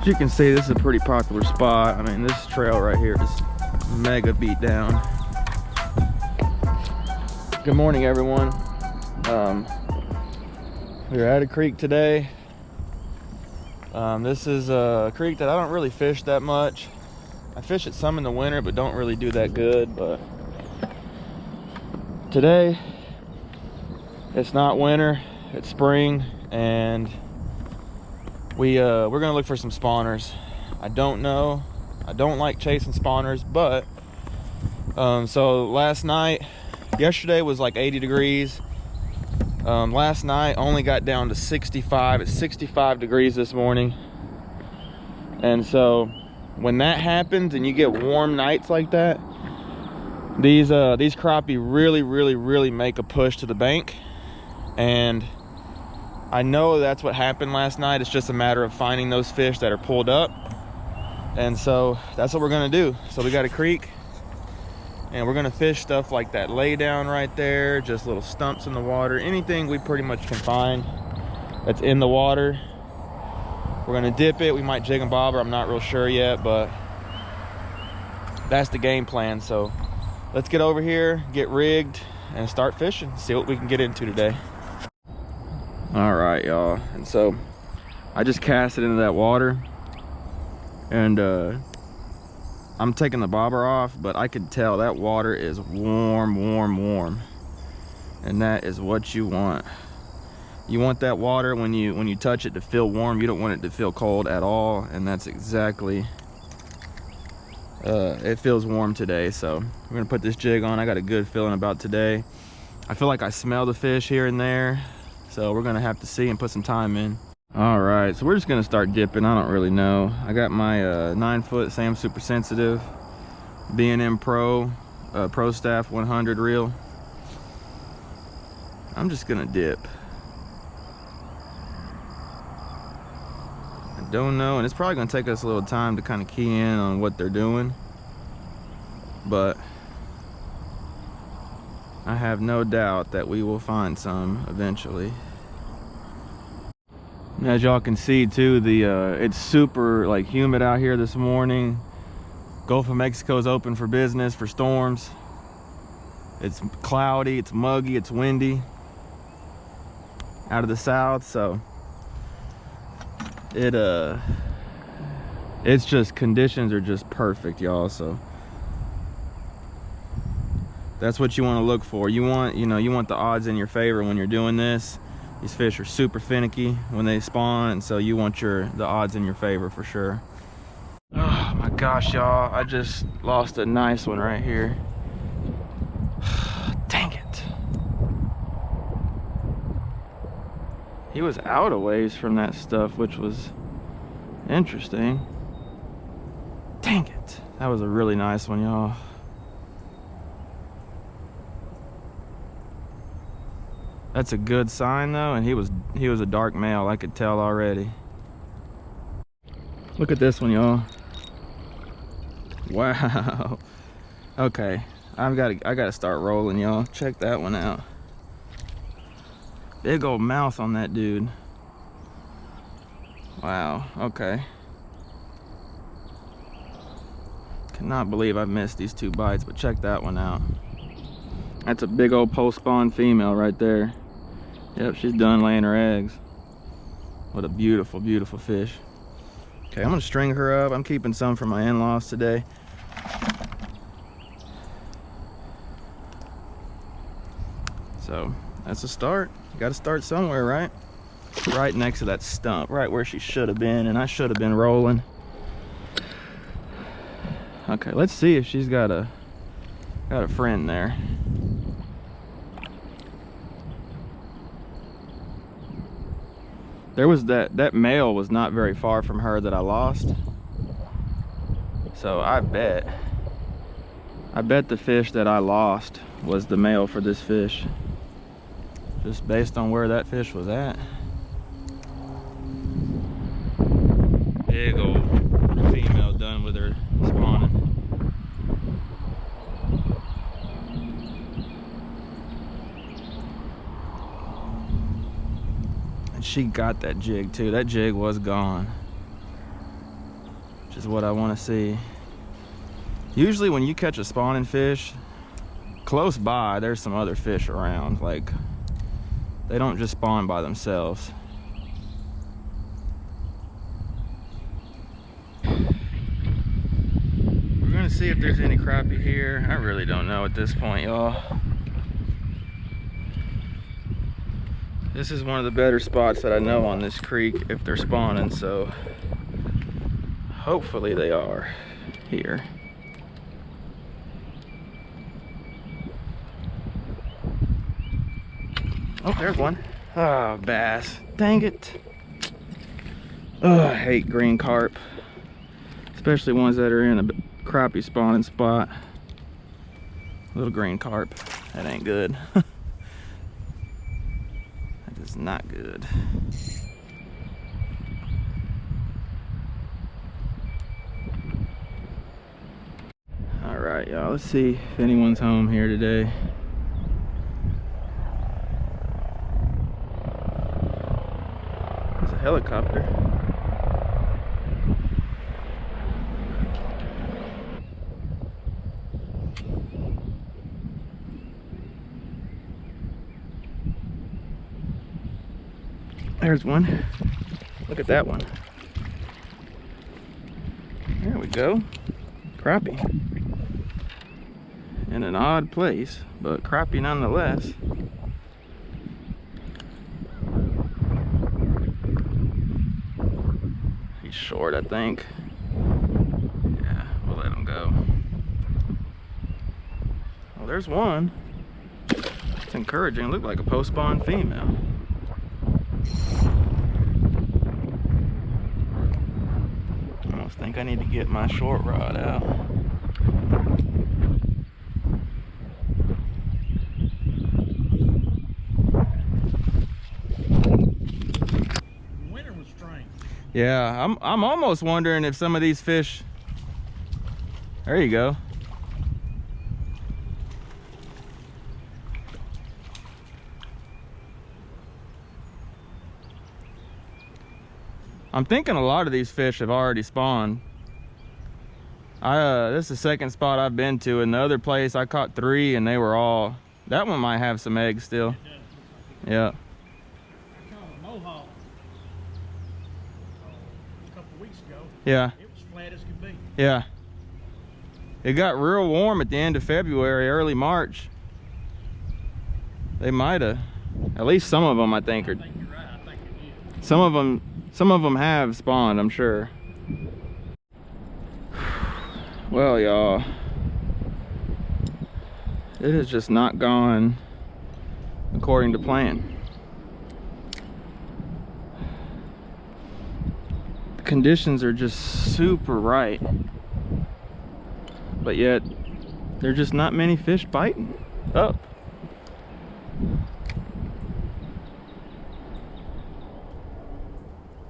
As you can see, this is a pretty popular spot. I mean, this trail right here is mega beat down. Good morning, everyone. We're at a creek today. This is a creek that I don't really fish that much. I fish it some in the winter, but don't really do that good. But today, it's not winter, it's spring, and we're gonna look for some spawners. I don't know, I don't like chasing spawners, but so yesterday was like 80 degrees. Last night only got down to 65. It's 65 degrees this morning. And so when that happens and you get warm nights like that, these crappie really make a push to the bank. And I know that's what happened last night. It's just a matter of finding those fish that are pulled up. And so that's what we're gonna do. So we got a creek, and we're gonna fish stuff like that lay down right there, just little stumps in the water, anything we pretty much can find that's in the water. We're gonna dip it. We might jig and bobber, I'm not real sure yet, but that's the game plan. So let's get over here, get rigged, and start fishing, see what we can get into today. All right, y'all, and so I just cast it into that water, and I'm taking the bobber off, but I could tell that water is warm, and that is what you want. You want that water when you touch it to feel warm. You don't want it to feel cold at all, and that's exactly it feels warm today. So we're gonna put this jig on. I got a good feeling about today. I feel like I smell the fish here and there, so we're gonna have to see and put some time in. All right, so we're just gonna start dipping. I don't really know. I got my 9-foot Sam Super Sensitive BnM Pro Staff 100 reel. I'm just gonna dip. I don't know, and it's probably gonna take us a little time to kind of key in on what they're doing, but I have no doubt that we will find some eventually. As y'all can see too, it's super like humid out here this morning. Gulf of Mexico is open for business for storms. It's cloudy, it's muggy, it's windy out of the south, so it's just, conditions are just perfect, y'all. So that's what you want to look for. You want the odds in your favor when you're doing this. These fish are super finicky when they spawn, and so you want the odds in your favor for sure. Oh my gosh, y'all, I just lost a nice one right here. Dang it. He was out a ways from that stuff, which was interesting. Dang it. That was a really nice one, y'all. That's a good sign though, and he was a dark male, I could tell already. Look at this one, y'all. Wow. Okay, I gotta start rolling, y'all. Check that one out. Big old mouth on that dude. Wow, okay. Cannot believe I missed these 2 bites, but check that one out. That's a big old post-spawn female right there. Yep, she's done laying her eggs. What a beautiful, beautiful fish. Okay, I'm gonna string her up. I'm keeping some for my in-laws today. So that's a start. You gotta start somewhere, right? Right next to that stump, right where she should have been, and I should have been rolling. Okay, let's see if she's got a friend there. There was that male was not very far from her that I lost. So I bet the fish that I lost was the male for this fish, just based on where that fish was at. Big old female done with her spawning. And she got that jig too. That jig was gone. is what I want to see. Usually when you catch a spawning fish, close by, there's some other fish around. Like, they don't just spawn by themselves. We're gonna see if there's any crappie here. I really don't know at this point, y'all. This is one of the better spots that I know on this creek if they're spawning, so hopefully they are here. Oh, there's one. Oh, bass. Dang it. Oh, I hate green carp. Especially ones that are in a crappie spawning spot. Little green carp. That ain't good. That is not good. All right, y'all. Let's see if anyone's home here today. There's a helicopter. There's one. Look at that one. There we go. Crappie. In an odd place, but crappie nonetheless. He's short, I think. Yeah, we'll let him go. Well, there's one. It's encouraging. Looked like a post-spawn female. I almost think I need to get my short rod out. Winter was strange. Yeah, I'm almost wondering if some of these fish. There you go. I'm thinking a lot of these fish have already spawned. This is the second spot I've been to, and the other place I caught 3 and they were all, that one might have some eggs still. Yeah. I caught a mohawk a couple weeks ago. Yeah. It was flat as could be. Yeah. It got real warm at the end of February, early March. They might have, at least some of them I think are. I think you're right. I think it is. Some of them have spawned, I'm sure. Well, y'all, it has just not gone according to plan. The conditions are just super right, but yet there are just not many fish biting. Oh.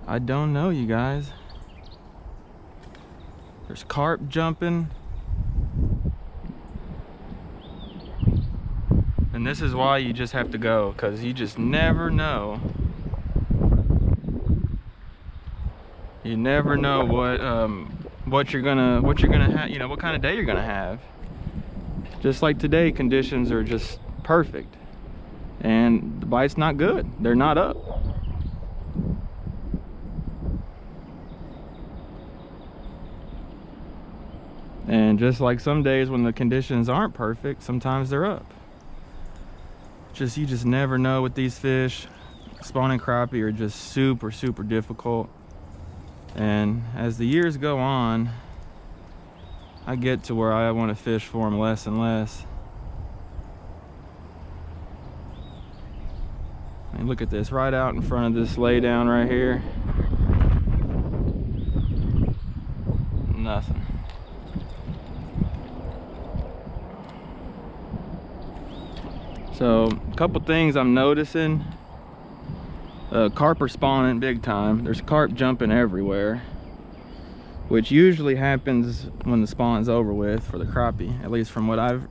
I don't know, you guys. There's carp jumping. And this is why you just have to go, because you just never know. You never know what you're gonna have, you know, what kind of day you're gonna have. Just like today, conditions are just perfect. And the bite's not good. They're not up. And just like some days when the conditions aren't perfect, sometimes they're up. You just never know with these fish. Spawning crappie are just super, super difficult. And as the years go on, I get to where I want to fish for them less and less. I mean, look at this, right out in front of this laydown right here. Nothing. So, a couple things I'm noticing. Carp are spawning big time. There's carp jumping everywhere, which usually happens when the spawn's over with for the crappie, at least from what I've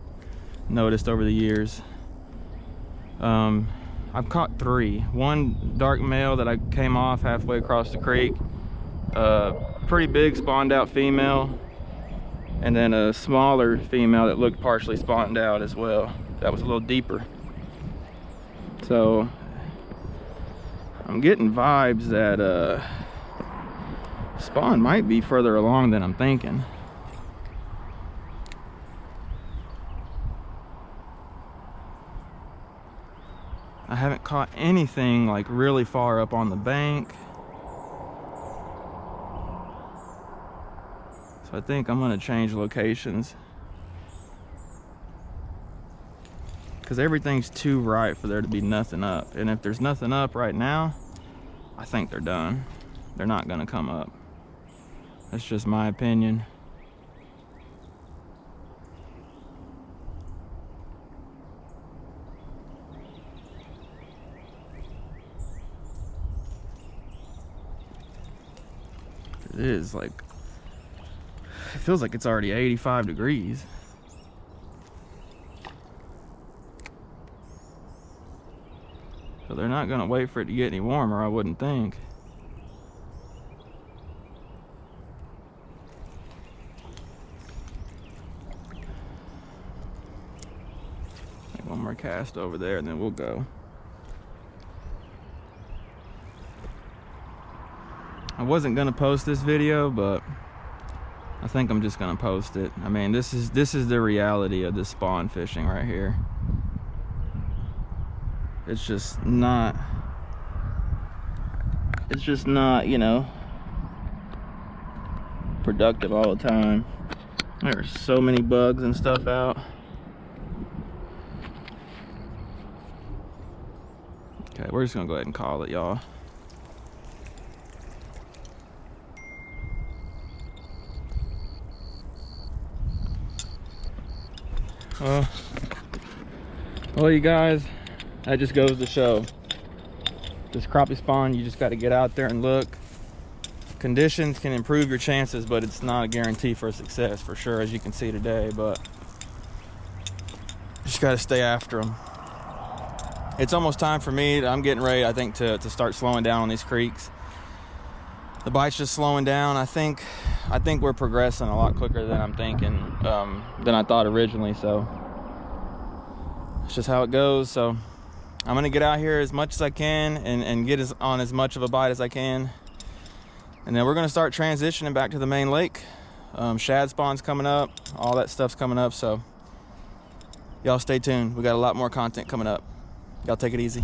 noticed over the years. I've caught 3. One dark male that I came off halfway across the creek. pretty big spawned out female, and then a smaller female that looked partially spawned out as well. That was a little deeper. So I'm getting vibes that spawn might be further along than I'm thinking. I haven't caught anything like really far up on the bank. So I think I'm gonna change locations, because everything's too right for there to be nothing up. And if there's nothing up right now, I think they're done. They're not gonna come up. That's just my opinion. It is like, it feels like it's already 85 degrees. So they're not gonna wait for it to get any warmer, I wouldn't think. Make one more cast over there and then we'll go. I wasn't gonna post this video, but I think I'm just gonna post it. I mean, this is the reality of this spawn fishing right here. It's just not, you know, productive all the time. There's so many bugs and stuff out. Okay, we're just gonna go ahead and call it, y'all. Well, you guys, that just goes to show. This crappie spawn, you just got to get out there and look. Conditions can improve your chances, but it's not a guarantee for success for sure, as you can see today. But you just got to stay after them. It's almost time for me. I'm getting ready, I think, to start slowing down on these creeks. The bite's just slowing down. I think we're progressing a lot quicker than I'm thinking, than I thought originally. So it's just how it goes. So I'm gonna get out here as much as I can and get on as much of a bite as I can, and then we're gonna start transitioning back to the main lake. Shad spawn's coming up, all that stuff's coming up. So y'all stay tuned. We got a lot more content coming up. Y'all take it easy.